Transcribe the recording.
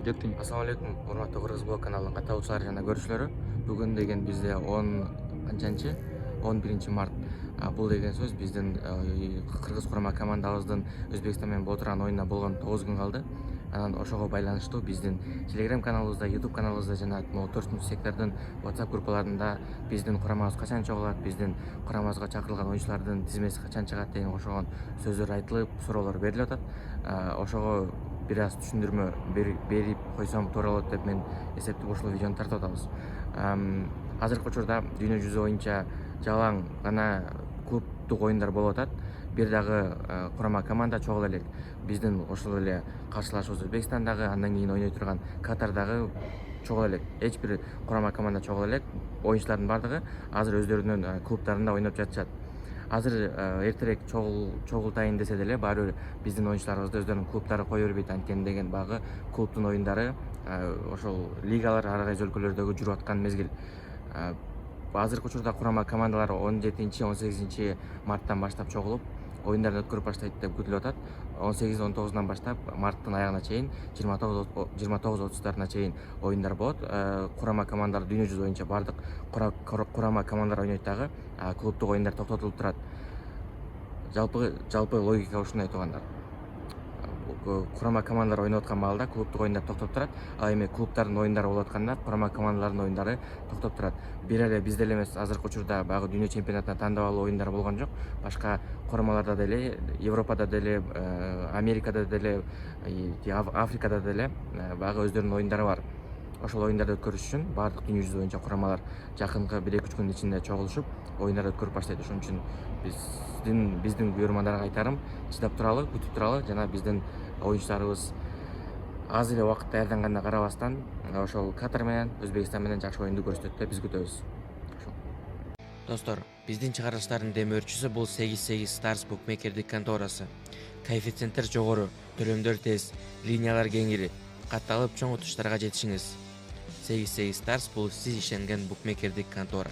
Кеттиң. Assalomu alaykum, hurmatli Qirg'iz blog kanalining qatorchilari jana görüşlöri. Bugun degen bizde 10 qançanchi? 11-mart. Бул деген сөз биздин Кыргыз курама командабыздын Өзбекстан менен боло турган оюнуна болгон 9 күн калды. Анан ошого байланыштуу биздин Telegram каналыбызда, YouTube каналыбызда жана могу 4 сектордун WhatsApp группаларында биздин курамабыз качан чогулат, биздин курамабызга чакырылган оюнчулардын тизмеси качан чыгат деген ошогон сөздөр айтылып, суроолор берилип атат. Ошого бир аз түшүндүрмө берип койсом туура болот деп мен эсептеп ушул видеону тартып атабыз. Азыркы учурда дүйнө жүзү боюнча жалаң гана клубдук оюндар болуп атат. Бир дагы курама команда чогул элек. Биздин ошол эле каршылашыбыз Өзбекстандагы, андан кийин ойной турган Катардагы чогул элек. Эч бир курама команда чогул элек. Оюнчулардын бардыгы азыр өздөрүнүн клубтарында ойноп жатышат. Азыр эртерээк чогултайын десе деле баары бир биздин оюнчуларыбызды өздөрүнүн клубтары кое бербейт, анткени деген багы клубтун оюндары ошол лигалар ар кайсы өлкөлөрдөгү жүрүп аткан мезгил. Азыркы учурда курама командалар 17-18 марттан баштап чогулуп оюндарын өткөрүп баштайт деп күтүлүп атат. 18-19 баштап марттын аягына чейин 29-30 чейин оюндар болот. Курама командалар дүйнө жүзү боюнча бардык курама командалар ойнойт дагы. Клубдук оюндар токтотулуп турат. Жалпы логика ушундай туугандар. Курама командалар ойноп аткан маалда клубдук оюндар токтоп турат. Ал эми клубтардын оюндары болуп атканда курама командалардын оюндары токтоп турат. Бир эле бизде эле эмес, азыркы учурда баягы дүйнө чемпионатына тандабалуу оюндар болгон жок. Башка курамаларда деле, Европада деле, Америкада деле, Африкада деле баягы өздөрүнүн оюндары бар. Ошол оюндарды өткөрүш үчүн баардык дүйнө жүзү боюнча курамалар жакынкы 1-2 күндүн ичинде чогулушуп, оюндарды өткөрүп баштайт. Ошон үчүн биздин көрөрмандарга айтарым, чыдап туралы, күтүп туралы жана биздин оюнчуларыбыз аз эле убакыт даярданганына карабастан ошол Катар менен, Өзбекстан менен жакшы оюнду көрсөтөт деп биз күтөбүз. Достор, биздин чыгарылыштардын демөөрчүсү бул 88 Stars букмекердик конторасы. Коэффициенттер жогору, төлөмдөр тез, линиялар кеңири. Катталып чоң утуштарга жетишиңиз. 88 Stars бул сиз ишенген букмекердик контора.